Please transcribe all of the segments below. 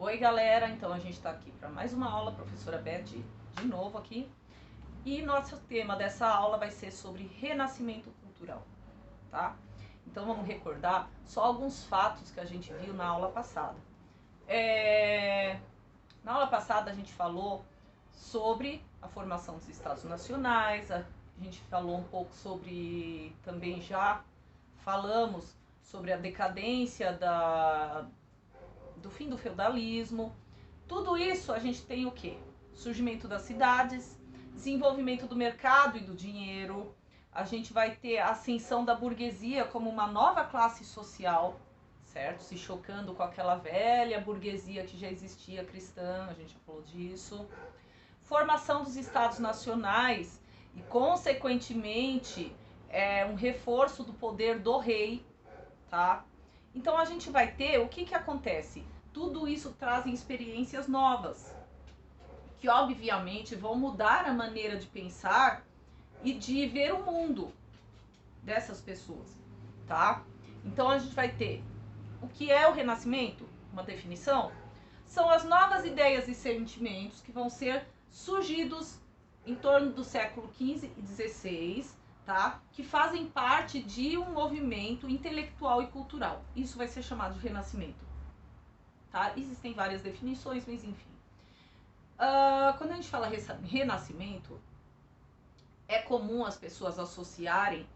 Oi galera, então a gente está aqui para mais uma aula, professora Beth, de novo aqui. E nosso tema dessa aula vai ser sobre renascimento cultural, tá? Então vamos recordar só alguns fatos que a gente viu na aula passada. Na aula passada a gente falou sobre a formação dos Estados Nacionais, a gente falou um pouco sobre, também já falamos sobre a decadência do fim do feudalismo. Tudo isso a gente tem o quê? Surgimento das cidades, desenvolvimento do mercado e do dinheiro. A gente vai ter a ascensão da burguesia como uma nova classe social, certo? Se chocando com aquela velha burguesia que já existia cristã, a gente já falou disso. Formação dos estados nacionais e, consequentemente, um reforço do poder do rei, tá? Então a gente vai ter, o que acontece? Tudo isso traz experiências novas, que obviamente vão mudar a maneira de pensar e de ver o mundo dessas pessoas, tá? Então a gente vai ter o que é o Renascimento, uma definição, são as novas ideias e sentimentos que vão ser surgidos em torno do século XV e XVI, tá? Que fazem parte de um movimento intelectual e cultural. Isso vai ser chamado de Renascimento, tá? Existem várias definições, mas enfim. Quando a gente fala Renascimento, é comum as pessoas associarem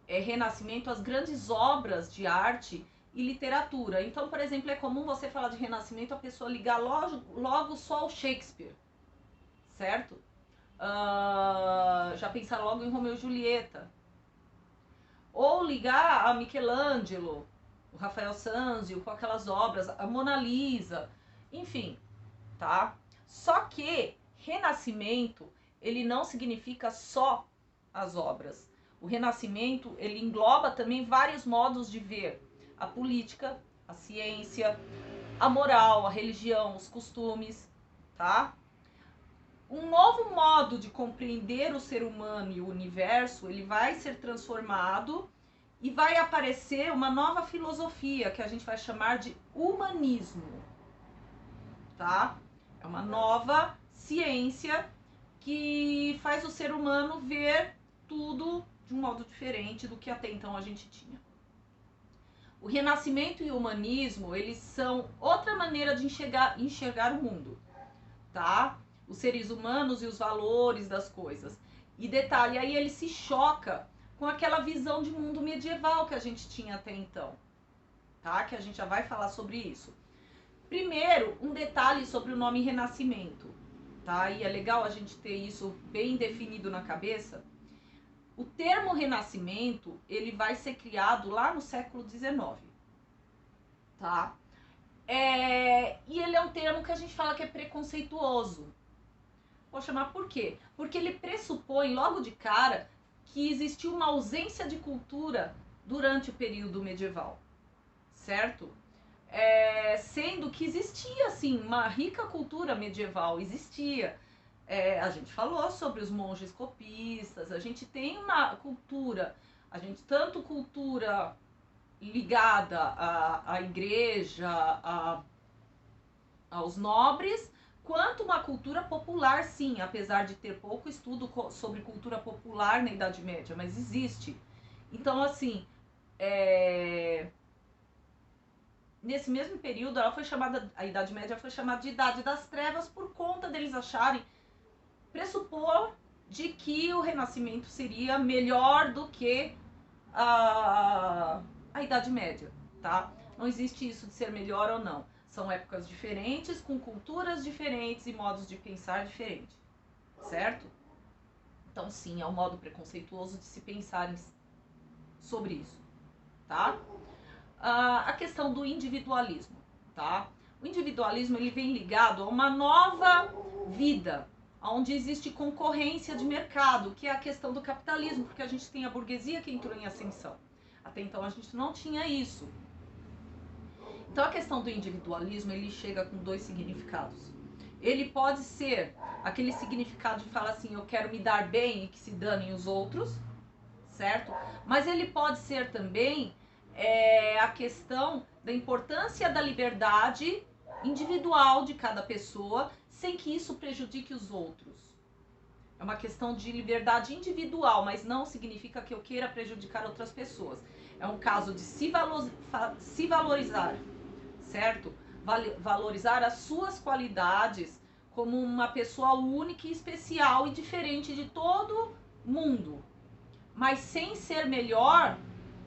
Renascimento às grandes obras de arte e literatura. Então, por exemplo, é comum você falar de Renascimento, a pessoa ligar logo só ao Shakespeare, certo? Já pensar logo em Romeu e Julieta. Ou ligar a Michelangelo, o Rafael Sanzio, com aquelas obras, a Mona Lisa, enfim, tá? Só que Renascimento, ele não significa só as obras. O Renascimento, ele engloba também vários modos de ver a política, a ciência, a moral, a religião, os costumes, tá? Um novo modo de compreender o ser humano e o universo, ele vai ser transformado e vai aparecer uma nova filosofia que a gente vai chamar de humanismo, tá? É uma nova ciência que faz o ser humano ver tudo de um modo diferente do que até então a gente tinha. O Renascimento e o humanismo, eles são outra maneira de enxergar o mundo, tá? Os seres humanos e os valores das coisas. E detalhe, aí ele se choca com aquela visão de mundo medieval que a gente tinha até então, tá? Que a gente já vai falar sobre isso. Primeiro, um detalhe sobre o nome Renascimento, tá? E é legal a gente ter isso bem definido na cabeça. O termo Renascimento, ele vai ser criado lá no século XIX, tá? E ele é um termo que a gente fala que é preconceituoso. Vou chamar por quê? Porque ele pressupõe logo de cara que existiu uma ausência de cultura durante o período medieval, certo? Sendo que existia, sim, uma rica cultura medieval, existia. A gente falou sobre os monges copistas, a gente tem uma cultura, tanto cultura ligada à igreja, aos nobres, quanto uma cultura popular, sim, apesar de ter pouco estudo sobre cultura popular na Idade Média, mas existe. Então, assim, nesse mesmo período, a Idade Média foi chamada de Idade das Trevas por conta deles acharem, pressupor de que o Renascimento seria melhor do que a Idade Média, tá? Não existe isso de ser melhor ou não. São épocas diferentes, com culturas diferentes e modos de pensar diferentes, certo? Então, sim, é um modo preconceituoso de se pensar sobre isso, tá? A questão do individualismo, tá? O individualismo, ele vem ligado a uma nova vida, onde existe concorrência de mercado, que é a questão do capitalismo, porque a gente tem a burguesia que entrou em ascensão. Até então a gente não tinha isso. Então a questão do individualismo, ele chega com dois significados. Ele pode ser aquele significado de falar assim, eu quero me dar bem e que se danem os outros, certo? Mas ele pode ser também a questão da importância da liberdade individual de cada pessoa, sem que isso prejudique os outros. É uma questão de liberdade individual, mas não significa que eu queira prejudicar outras pessoas. É um caso de se valorizar, certo? Valorizar as suas qualidades como uma pessoa única e especial e diferente de todo mundo, mas sem ser melhor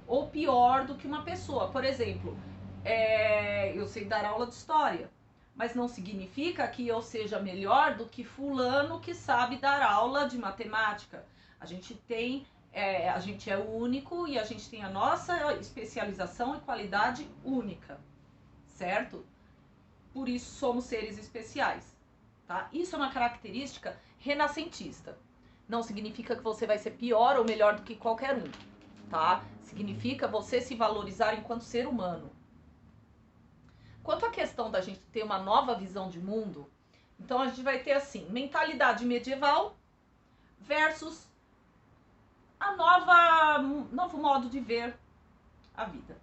ou pior do que uma pessoa. Por exemplo, eu sei dar aula de história, mas não significa que eu seja melhor do que fulano que sabe dar aula de matemática. A gente é único e a gente tem a nossa especialização e qualidade única, certo? Por isso somos seres especiais, tá? Isso é uma característica renascentista. Não significa que você vai ser pior ou melhor do que qualquer um, tá? Significa você se valorizar enquanto ser humano. Quanto à questão da gente ter uma nova visão de mundo, então a gente vai ter assim, mentalidade medieval versus a novo modo de ver a vida,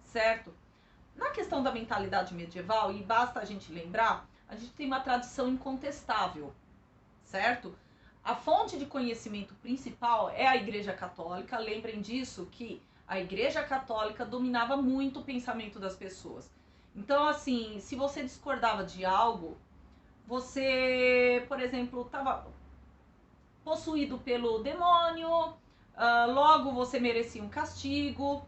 certo? Na questão da mentalidade medieval, e basta a gente lembrar, a gente tem uma tradição incontestável, certo? A fonte de conhecimento principal é a Igreja Católica. Lembrem disso, que a Igreja Católica dominava muito o pensamento das pessoas. Então, assim, se você discordava de algo, você, por exemplo, estava possuído pelo demônio, logo você merecia um castigo.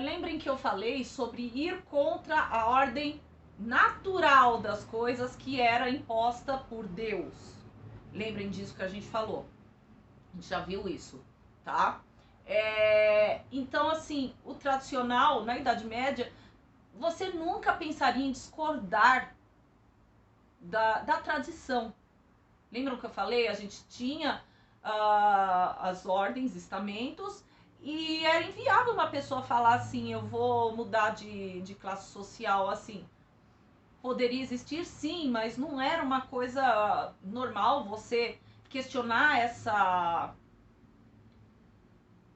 Lembrem que eu falei sobre ir contra a ordem natural das coisas que era imposta por Deus. Lembrem disso que a gente falou. A gente já viu isso, tá? Então, assim, o tradicional, na Idade Média, você nunca pensaria em discordar da tradição. Lembram que eu falei? A gente tinha as ordens, estamentos, e era inviável uma pessoa falar assim, eu vou mudar de classe social assim. Poderia existir sim, mas não era uma coisa normal você questionar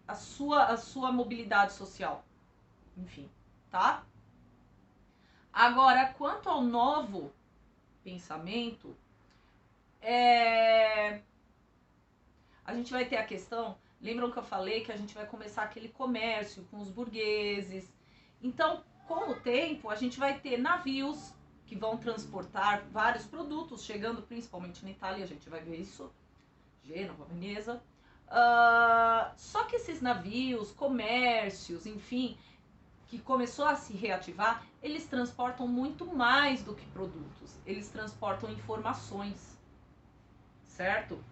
a sua mobilidade social. Enfim, tá? Agora, quanto ao novo pensamento, a gente vai ter a questão, lembram que eu falei que a gente vai começar aquele comércio com os burgueses. Então, com o tempo, a gente vai ter navios que vão transportar vários produtos, chegando principalmente na Itália, a gente vai ver isso, Gênova, Veneza. Só que esses navios, comércios, enfim, que começou a se reativar, eles transportam muito mais do que produtos. Eles transportam informações, certo?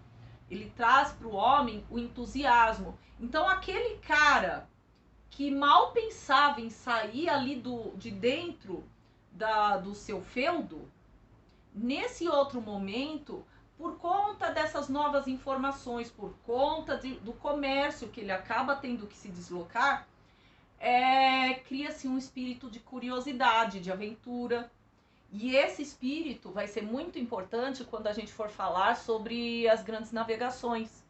Ele traz para o homem o entusiasmo. Então, aquele cara que mal pensava em sair ali de dentro do seu feudo, nesse outro momento, por conta dessas novas informações, por conta do comércio que ele acaba tendo que se deslocar, cria-se um espírito de curiosidade, de aventura. E esse espírito vai ser muito importante quando a gente for falar sobre as grandes navegações.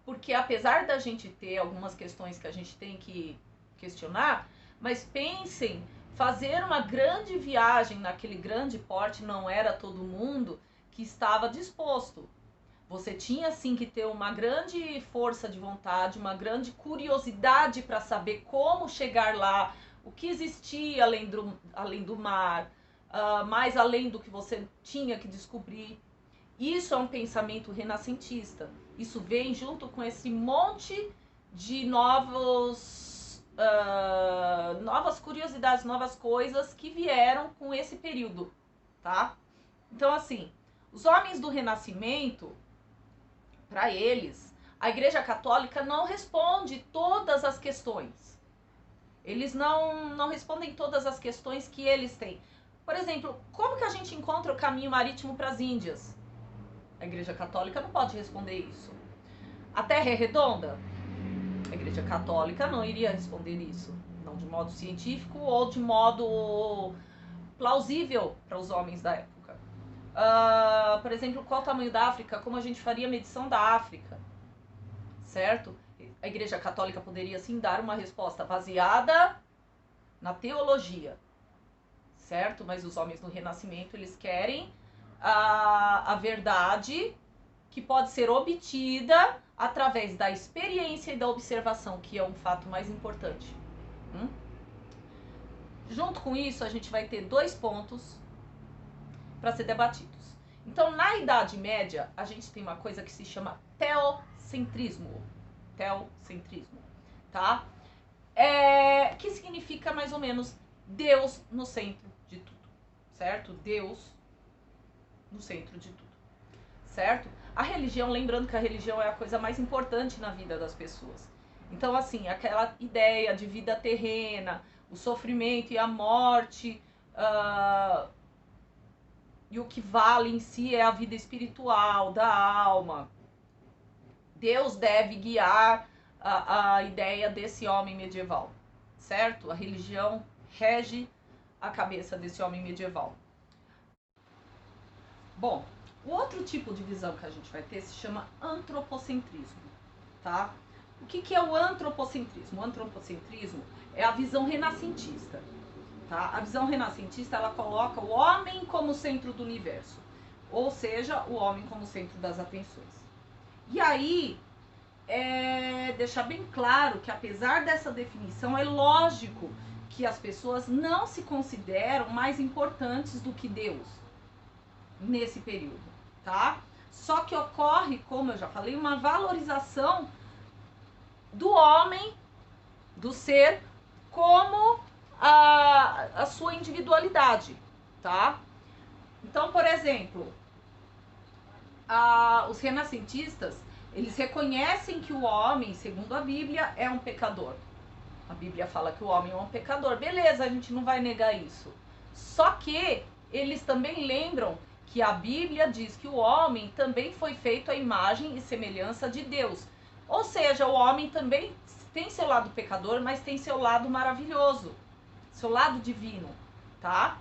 Porque apesar da gente ter algumas questões que a gente tem que questionar, mas pensem, fazer uma grande viagem naquele grande porte não era todo mundo que estava disposto. Você tinha sim que ter uma grande força de vontade, uma grande curiosidade para saber como chegar lá, o que existia além do mar, mais além do que você tinha que descobrir. Isso é um pensamento renascentista. Isso vem junto com esse monte de novas curiosidades, novas coisas que vieram com esse período, tá? Então, assim, os homens do Renascimento, para eles, a Igreja Católica não responde todas as questões. Eles não respondem todas as questões que eles têm. Por exemplo, como que a gente encontra o caminho marítimo para as Índias? A Igreja Católica não pode responder isso. A Terra é redonda? A Igreja Católica não iria responder isso. Não de modo científico ou de modo plausível para os homens da época. Por exemplo, qual o tamanho da África? Como a gente faria a medição da África? Certo? A Igreja Católica poderia sim dar uma resposta baseada na teologia, certo? Mas os homens no Renascimento, eles querem a verdade que pode ser obtida através da experiência e da observação, que é um fato mais importante. Junto com isso, a gente vai ter 2 pontos para ser debatidos. Então, na Idade Média, a gente tem uma coisa que se chama teocentrismo. Teocentrismo, tá? Que significa mais ou menos Deus no centro de tudo, certo? Deus no centro de tudo, certo? A religião, lembrando que a religião é a coisa mais importante na vida das pessoas. Então, assim, aquela ideia de vida terrena, o sofrimento e a morte, e o que vale em si é a vida espiritual, da alma. Deus deve guiar a ideia desse homem medieval, certo? A religião rege a cabeça desse homem medieval. Bom, o outro tipo de visão que a gente vai ter se chama antropocentrismo, tá? O que é o antropocentrismo? O antropocentrismo é a visão renascentista, tá? A visão renascentista, ela coloca o homem como centro do universo, ou seja, o homem como centro das atenções. E aí, deixar bem claro que apesar dessa definição, é lógico que as pessoas não se consideram mais importantes do que Deus nesse período, tá? Só que ocorre, como eu já falei, uma valorização do homem, do ser, como a sua individualidade, tá? Então, por exemplo, os renascentistas, eles reconhecem que o homem, segundo a Bíblia, é um pecador. A Bíblia fala que o homem é um pecador. Beleza, a gente não vai negar isso. Só que eles também lembram que a Bíblia diz que o homem também foi feito à imagem e semelhança de Deus. Ou seja, o homem também tem seu lado pecador, mas tem seu lado maravilhoso, seu lado divino, tá?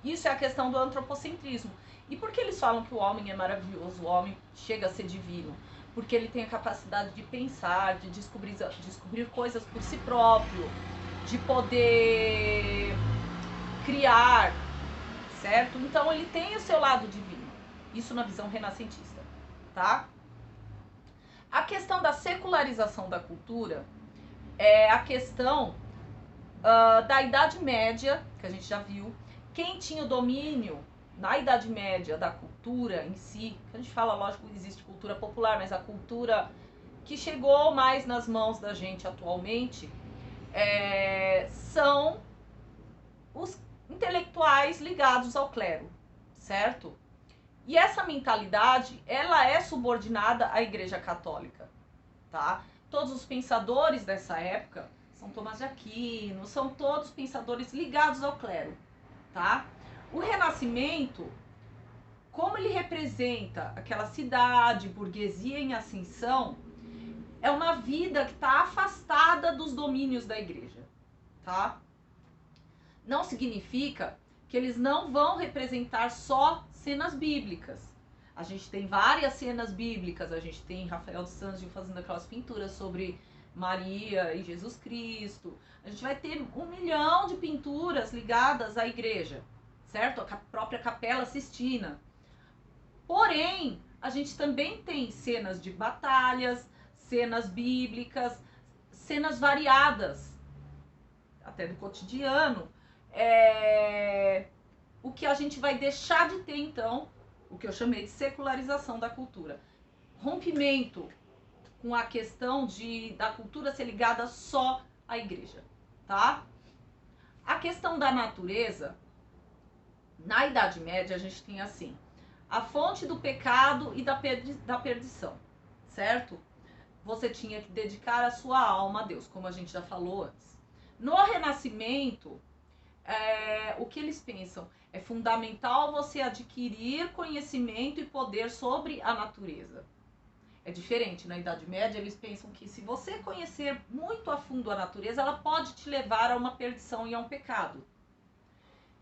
Isso é a questão do antropocentrismo. E por que eles falam que o homem é maravilhoso, o homem chega a ser divino? Porque ele tem a capacidade de pensar, de descobrir coisas por si próprio, de poder criar, certo? Então ele tem o seu lado divino. Isso na visão renascentista, tá? A questão da secularização da cultura é a questão da Idade Média, que a gente já viu. Quem tinha o domínio na Idade Média da cultura em si, que a gente fala, lógico, existe cultura popular, mas a cultura que chegou mais nas mãos da gente atualmente são os intelectuais ligados ao clero, certo? E essa mentalidade, ela é subordinada à Igreja Católica, tá? Todos os pensadores dessa época, São Tomás de Aquino, são todos pensadores ligados ao clero, tá? O Renascimento, como ele representa aquela cidade, burguesia em ascensão, é uma vida que está afastada dos domínios da igreja, tá? Não significa que eles não vão representar só cenas bíblicas. A gente tem várias cenas bíblicas, a gente tem Rafael de Sanzio fazendo aquelas pinturas sobre Maria e Jesus Cristo. A gente vai ter 1 milhão de pinturas ligadas à igreja, certo? A própria Capela Sistina. Porém, a gente também tem cenas de batalhas, cenas bíblicas, cenas variadas, até do cotidiano. O que a gente vai deixar de ter, então, o que eu chamei de secularização da cultura. Rompimento com a questão da cultura ser ligada só à igreja, tá? A questão da natureza, na Idade Média, a gente tem assim, a fonte do pecado e da perdição, certo? Você tinha que dedicar a sua alma a Deus, como a gente já falou antes. No Renascimento, o que eles pensam? É fundamental você adquirir conhecimento e poder sobre a natureza. É diferente, na Idade Média eles pensam que se você conhecer muito a fundo a natureza, ela pode te levar a uma perdição e a um pecado.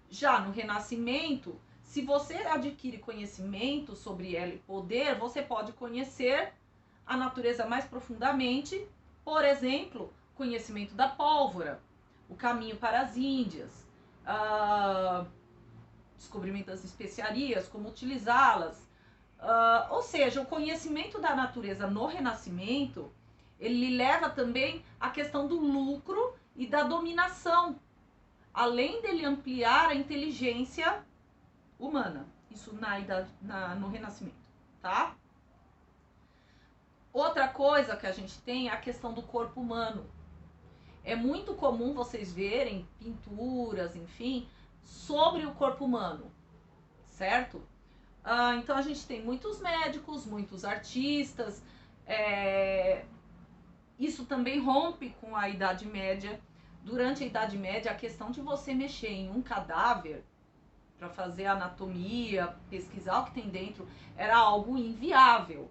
Já no Renascimento, se você adquire conhecimento sobre ela e poder, você pode conhecer a natureza mais profundamente, por exemplo, conhecimento da pólvora, o caminho para as Índias, descobrimento das especiarias, como utilizá-las. Ou seja, o conhecimento da natureza no Renascimento, ele leva também à questão do lucro e da dominação, além dele ampliar a inteligência humana. Isso no Renascimento, tá? Outra coisa que a gente tem é a questão do corpo humano. É muito comum vocês verem pinturas, enfim, sobre o corpo humano, certo? Então a gente tem muitos médicos, muitos artistas. Isso também rompe com a Idade Média. Durante a Idade Média, a questão de você mexer em um cadáver para fazer anatomia, pesquisar o que tem dentro, era algo inviável,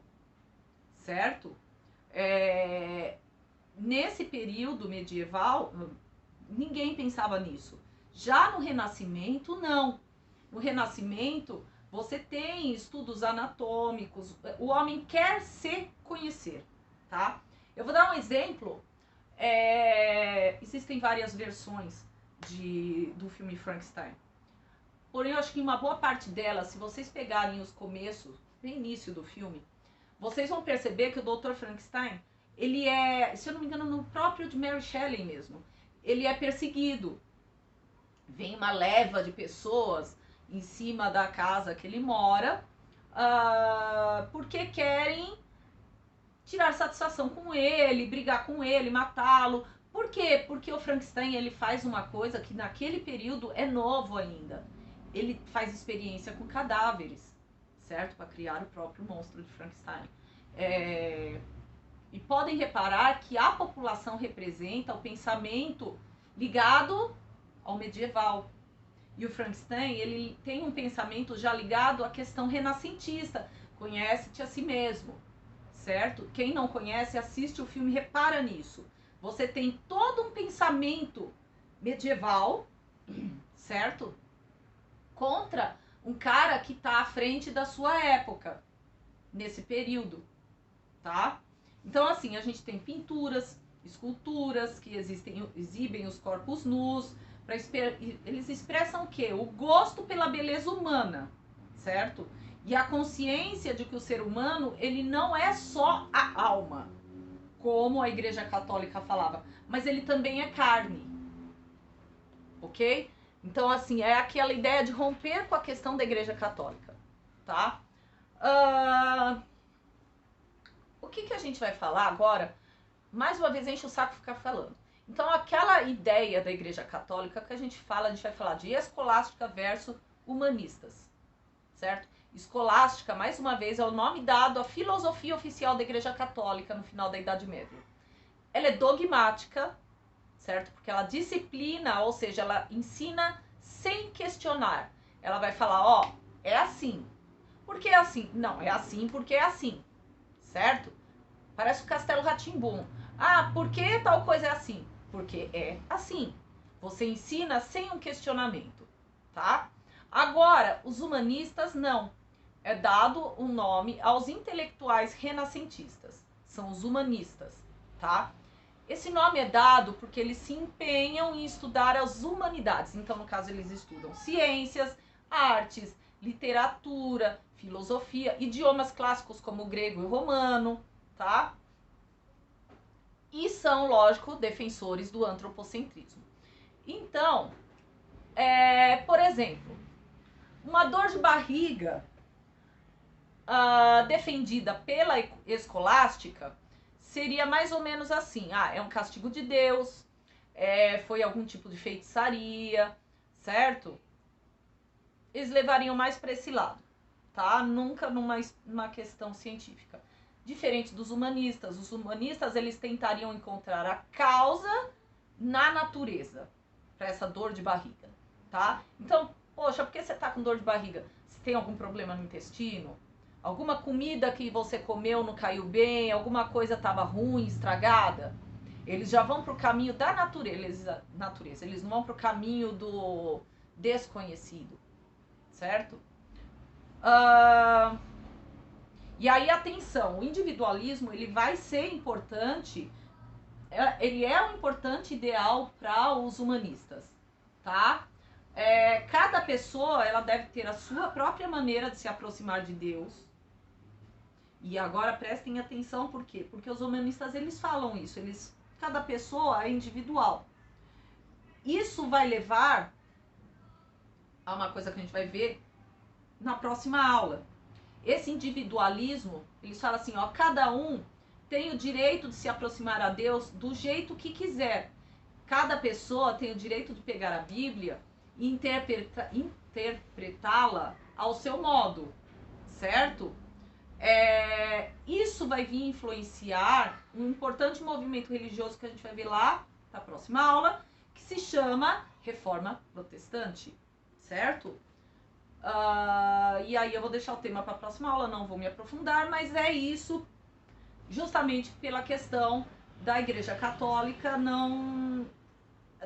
certo? Nesse período medieval, ninguém pensava nisso. Já no Renascimento, não. No Renascimento, você tem estudos anatômicos, o homem quer se conhecer, tá? Eu vou dar um exemplo. Existem várias versões do filme Frankenstein. Porém, eu acho que uma boa parte delas, se vocês pegarem os começos, no início do filme, vocês vão perceber que o Dr. Frankenstein, ele é, se eu não me engano, no próprio de Mary Shelley mesmo, ele é perseguido. Vem uma leva de pessoas em cima da casa que ele mora, porque querem tirar satisfação com ele, brigar com ele, matá-lo. Por quê? Porque o Frankenstein, ele faz uma coisa que naquele período é novo ainda. Ele faz experiência com cadáveres, certo? Para criar o próprio monstro de Frankenstein. E podem reparar que a população representa o pensamento ligado ao medieval. E o Frankenstein, ele tem um pensamento já ligado à questão renascentista. Conhece-te a si mesmo, certo? Quem não conhece, assiste o filme, repara nisso. Você tem todo um pensamento medieval, certo? Contra um cara que está à frente da sua época, nesse período, tá? Então, assim, a gente tem pinturas, esculturas que exibem os corpos nus. Eles expressam o quê? O gosto pela beleza humana, certo? E a consciência de que o ser humano, ele não é só a alma, como a Igreja Católica falava, mas ele também é carne, ok? Então, assim, é aquela ideia de romper com a questão da Igreja Católica, tá? O que a gente vai falar agora? Mais uma vez, enche o saco ficar falando. Então, aquela ideia da Igreja Católica que a gente vai falar de escolástica versus humanistas, certo? Escolástica, mais uma vez, é o nome dado à filosofia oficial da Igreja Católica no final da Idade Média. Ela é dogmática, certo? Porque ela disciplina, ou seja, ela ensina sem questionar. Ela vai falar, é assim. Por que é assim? Não, é assim porque é assim, certo? Parece o Castelo Rá-Tim-Bum. Por que tal coisa é assim? Porque é assim. Você ensina sem um questionamento, tá? Agora, os humanistas não. É dado um nome aos intelectuais renascentistas. São os humanistas, tá? Esse nome é dado porque eles se empenham em estudar as humanidades. Então, no caso, eles estudam ciências, artes, literatura, filosofia, idiomas clássicos como o grego e o romano, tá? E são, lógico, defensores do antropocentrismo. Então, por exemplo, uma dor de barriga defendida pela escolástica seria mais ou menos assim: é um castigo de Deus, foi algum tipo de feitiçaria, certo? Eles levariam mais para esse lado, tá? Nunca numa questão científica. Diferente dos humanistas. Os humanistas, eles tentariam encontrar a causa na natureza para essa dor de barriga, tá? Então, poxa, por que você tá com dor de barriga? Você tem algum problema no intestino? Alguma comida que você comeu não caiu bem? Alguma coisa estava ruim, estragada? Eles já vão para o caminho da natureza. Eles não vão para o caminho do desconhecido, certo? E aí, atenção, o individualismo, ele vai ser importante ele é um importante ideal para os humanistas, tá? Cada pessoa ela deve ter a sua própria maneira de se aproximar de Deus. E agora prestem atenção, por quê? Porque os humanistas eles falam isso, cada pessoa é individual. Isso vai levar a uma coisa que a gente vai ver na próxima aula. Esse individualismo, eles falam assim, ó, cada um tem o direito de se aproximar a Deus do jeito que quiser. Cada pessoa tem o direito de pegar a Bíblia e interpretá-la ao seu modo, certo? Isso vai vir influenciar um importante movimento religioso que a gente vai ver lá na próxima aula, que se chama Reforma Protestante, certo? E aí eu vou deixar o tema para a próxima aula, não vou me aprofundar, mas é isso, justamente pela questão da Igreja Católica, não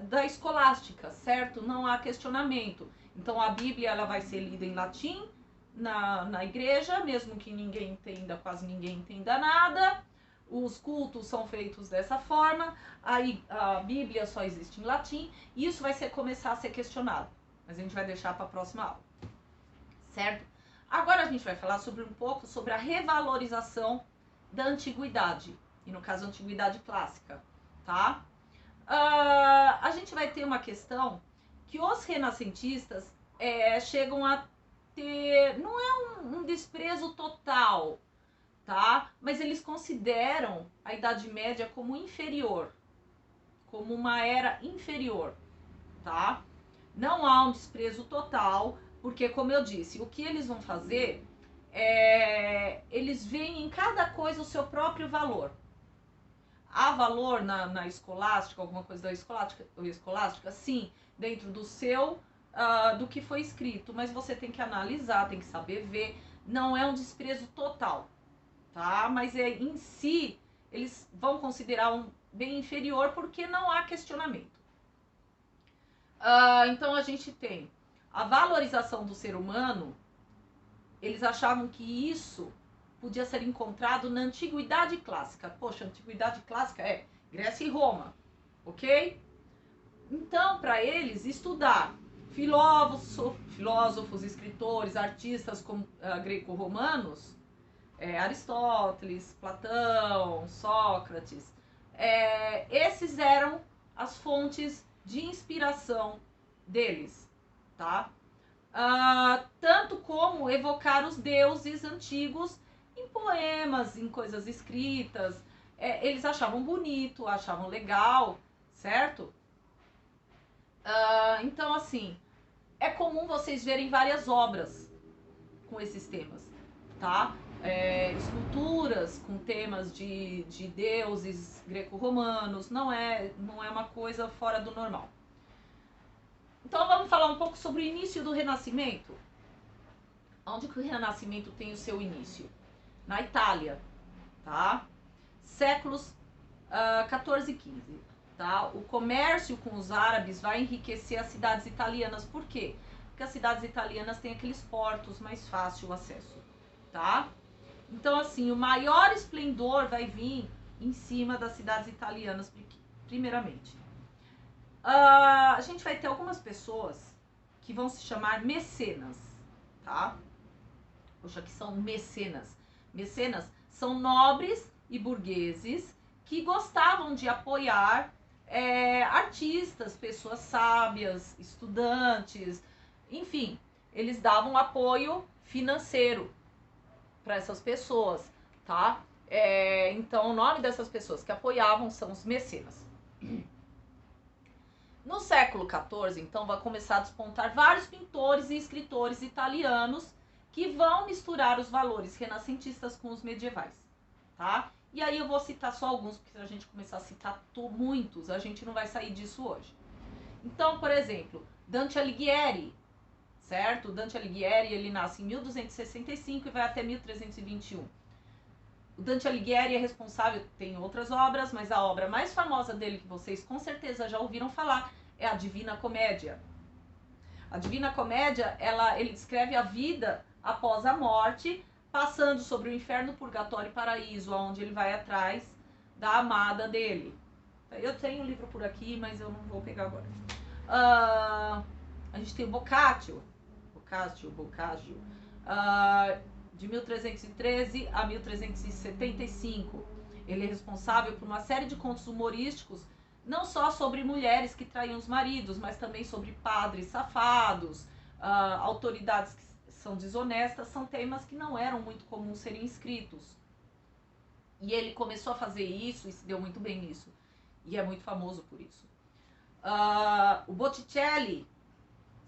da escolástica, certo? Não há questionamento. Então a Bíblia ela vai ser lida em latim na igreja, mesmo que ninguém entenda, quase ninguém entenda nada. Os cultos são feitos dessa forma, a Bíblia só existe em latim, e isso vai começar a ser questionado. Mas a gente vai deixar para a próxima aula, certo? Agora a gente vai falar um pouco sobre a revalorização da antiguidade, e no caso a antiguidade clássica, tá? A gente vai ter uma questão que os renascentistas chegam a ter, não é um desprezo total, tá? Mas eles consideram a Idade Média como inferior, como uma era inferior, tá? Não há um desprezo total, porque como eu disse, o que eles vão fazer eles veem em cada coisa o seu próprio valor. Há valor na escolástica, alguma coisa da escolástica? Sim, dentro do seu, do que foi escrito, mas você tem que analisar, tem que saber ver, não é um desprezo total, tá? Mas em si, eles vão considerar um bem inferior porque não há questionamento. Então a gente tem a valorização do ser humano, eles achavam que isso podia ser encontrado na Antiguidade Clássica. Poxa, a Antiguidade Clássica é Grécia e Roma, ok? Então, para eles, estudar filósofos, escritores, artistas greco-romanos, Aristóteles, Platão, Sócrates, esses eram as fontes de inspiração deles, tá? Tanto como evocar os deuses antigos em poemas, em coisas escritas. Eles achavam bonito, achavam legal, certo? Então, assim, é comum vocês verem várias obras com esses temas, tá? Esculturas com temas de deuses greco-romanos, não é uma coisa fora do normal. Então vamos falar um pouco sobre o início do Renascimento. Onde que o Renascimento tem o seu início? Na Itália, tá? Séculos 14 e 15, tá? O comércio com os árabes vai enriquecer as cidades italianas. Por quê? Porque as cidades italianas têm aqueles portos mais fácil acesso, tá? Então, assim, o maior esplendor vai vir em cima das cidades italianas, primeiramente. A gente vai ter algumas pessoas que vão se chamar mecenas, tá? Poxa, que são mecenas. Mecenas são nobres e burgueses que gostavam de apoiar artistas, pessoas sábias, estudantes, enfim, eles davam apoio financeiro para essas pessoas, tá? Então, o nome dessas pessoas que apoiavam são os mecenas. No século XIV, então, vai começar a despontar vários pintores e escritores italianos que vão misturar os valores renascentistas com os medievais, tá? E aí eu vou citar só alguns, porque se a gente começar a citar muitos, a gente não vai sair disso hoje. Então, por exemplo, Dante Alighieri, certo? Dante Alighieri, ele nasce em 1265 e vai até 1321. O Dante Alighieri é responsável, tem outras obras, mas a obra mais famosa dele, que vocês com certeza já ouviram falar, é a Divina Comédia. A Divina Comédia, ele descreve a vida após a morte, passando sobre o inferno, purgatório e paraíso, onde ele vai atrás da amada dele, Eu tenho o livro por aqui, mas eu não vou pegar agora. A gente tem o Boccaccio, de 1313 a 1375. Ele é responsável por uma série de contos humorísticos, não só sobre mulheres que traíam os maridos, mas também sobre padres safados, autoridades que são desonestas. São temas que não eram muito comuns serem escritos. E ele começou a fazer isso e se deu muito bem nisso. E é muito famoso por isso. O Botticelli,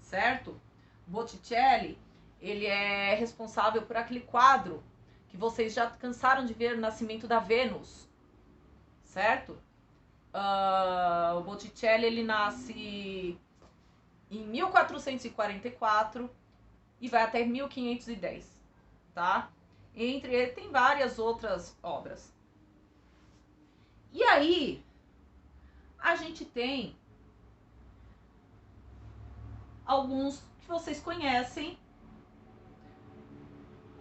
certo? Botticelli, ele é responsável por aquele quadro que vocês já cansaram de ver, o Nascimento da Vênus, certo? O Botticelli, ele nasce em 1444 e vai até 1510, tá? Entre ele tem várias outras obras. E aí, a gente tem alguns que vocês conhecem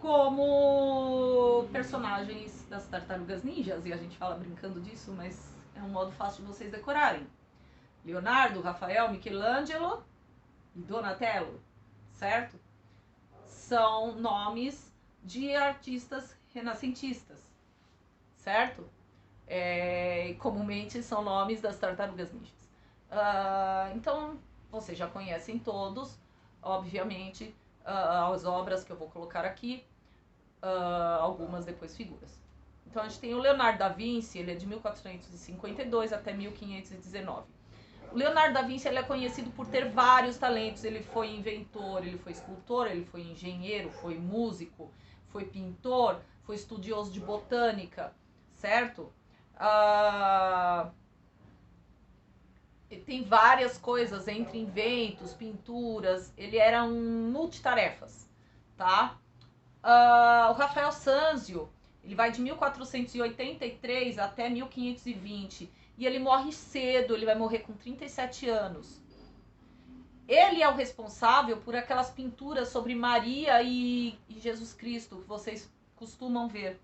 como personagens das Tartarugas Ninjas, e a gente fala brincando disso, mas é um modo fácil de vocês decorarem. Leonardo, Rafael, Michelangelo e Donatello, certo? São nomes de artistas renascentistas, certo? Comumente são nomes das Tartarugas Ninjas. Então, vocês já conhecem todos, obviamente, as obras que eu vou colocar aqui, algumas depois figuras. Então, a gente tem o Leonardo da Vinci, ele é de 1452 até 1519. O Leonardo da Vinci, ele é conhecido por ter vários talentos. Ele foi inventor, ele foi escultor, ele foi engenheiro, foi músico, foi pintor, foi estudioso de botânica, certo? Tem várias coisas, entre inventos, pinturas. Ele era um multitarefas, tá? O Rafael Sanzio, ele vai de 1483 até 1520 e ele morre cedo, ele vai morrer com 37 anos. Ele é o responsável por aquelas pinturas sobre Maria e Jesus Cristo que vocês costumam ver.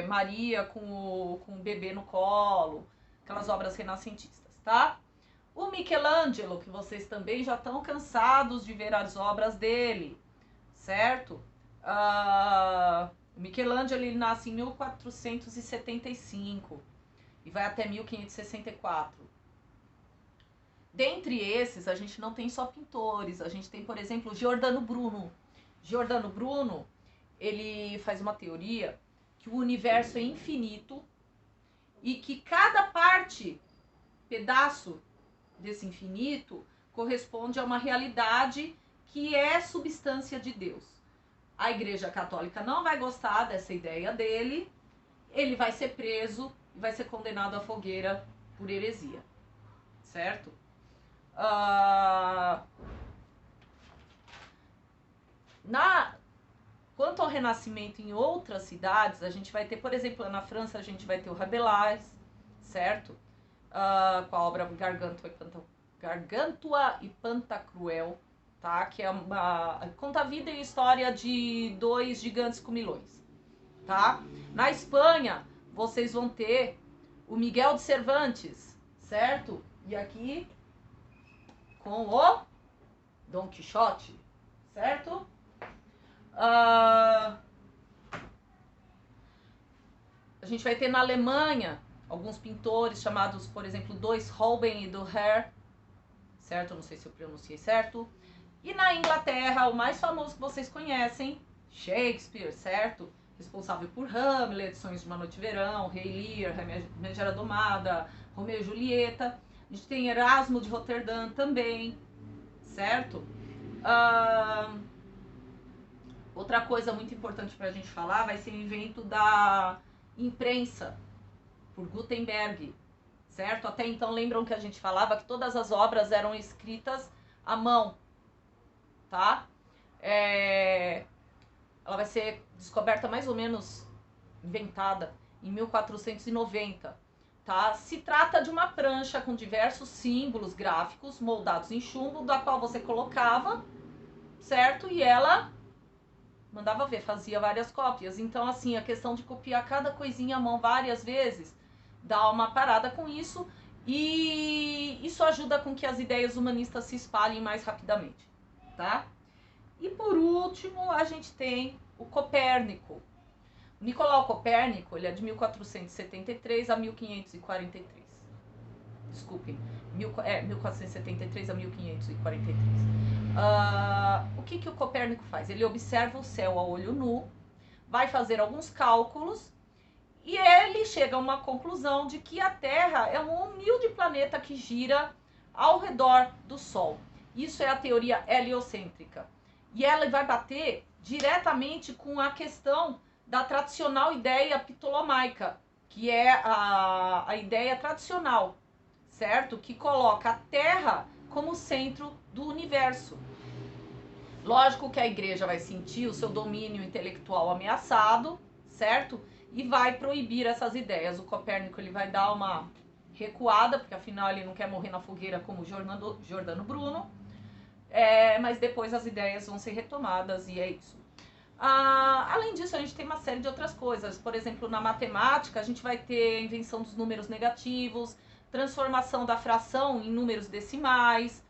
Maria com o bebê no colo, aquelas obras renascentistas, tá? O Michelangelo, que vocês também já estão cansados de ver as obras dele, certo? O Michelangelo, ele nasce em 1475 e vai até 1564. Dentre esses, a gente não tem só pintores, a gente tem, por exemplo, Giordano Bruno. Giordano Bruno, ele faz uma teoria que o universo é infinito e que cada parte, pedaço desse infinito, corresponde a uma realidade que é substância de Deus. A Igreja Católica não vai gostar dessa ideia dele, ele vai ser preso e vai ser condenado à fogueira por heresia, certo? Quanto ao Renascimento em outras cidades, a gente vai ter, por exemplo, na França, a gente vai ter o Rabelais, certo? Com a obra Gargantua e Pantagruel, tá? Que é conta a vida e história de dois gigantes comilões, tá? Na Espanha, vocês vão ter o Miguel de Cervantes, certo? E aqui com o Dom Quixote, certo? A gente vai ter na Alemanha alguns pintores chamados, por exemplo, Holbein e Durer, certo? Não sei se eu pronunciei certo. E na Inglaterra, o mais famoso que vocês conhecem, Shakespeare, certo? Responsável por Hamlet, Sonhos de uma Noite de Verão, Rei Lear, Megera Domada, Romeu e Julieta. A gente tem Erasmo de Roterdã também, certo? Outra coisa muito importante para a gente falar vai ser o invento da imprensa por Gutenberg, certo? Até então, lembram que a gente falava que todas as obras eram escritas à mão, tá? Ela vai ser descoberta mais ou menos, inventada, em 1490, tá? Se trata de uma prancha com diversos símbolos gráficos moldados em chumbo, da qual você colocava, certo? E ela mandava ver, fazia várias cópias. Então, assim, a questão de copiar cada coisinha à mão várias vezes dar uma parada com isso, e isso ajuda com que as ideias humanistas se espalhem mais rapidamente, tá? E por último, a gente tem o Copérnico. O Nicolau Copérnico, ele é de 1473 a 1543. Desculpem, 1473 a 1543. O que o Copérnico faz? Ele observa o céu a olho nu, vai fazer alguns cálculos e ele chega a uma conclusão de que a Terra é um humilde planeta que gira ao redor do Sol. Isso é a teoria heliocêntrica. E ela vai bater diretamente com a questão da tradicional ideia ptolomaica, que é a ideia tradicional, certo? Que coloca a Terra como centro do universo. Lógico que a igreja vai sentir o seu domínio intelectual ameaçado, certo? E vai proibir essas ideias. O Copérnico ele vai dar uma recuada, porque afinal ele não quer morrer na fogueira como Giordano Bruno. Mas depois as ideias vão ser retomadas e é isso. Além disso, a gente tem uma série de outras coisas. Por exemplo, na matemática, a gente vai ter a invenção dos números negativos, transformação da fração em números decimais.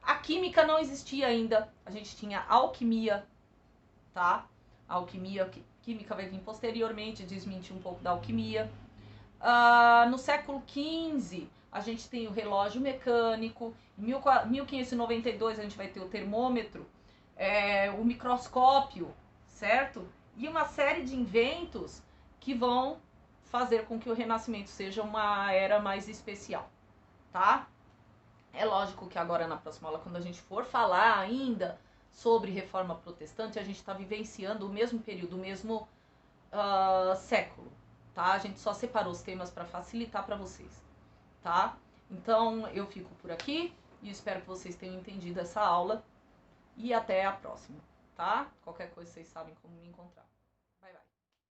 A química não existia ainda. A gente tinha alquimia, tá? A alquimia, química vai vir posteriormente, desmentir um pouco da alquimia. No século XV, a gente tem o relógio mecânico. Em 1592, a gente vai ter o termômetro, o microscópio, certo? E uma série de inventos que vão fazer com que o Renascimento seja uma era mais especial, tá? É lógico que agora na próxima aula, quando a gente for falar ainda sobre reforma protestante, a gente está vivenciando o mesmo período, o mesmo século, tá? A gente só separou os temas para facilitar para vocês, tá? Então eu fico por aqui e espero que vocês tenham entendido essa aula e até a próxima, tá? Qualquer coisa vocês sabem como me encontrar. Bye, bye.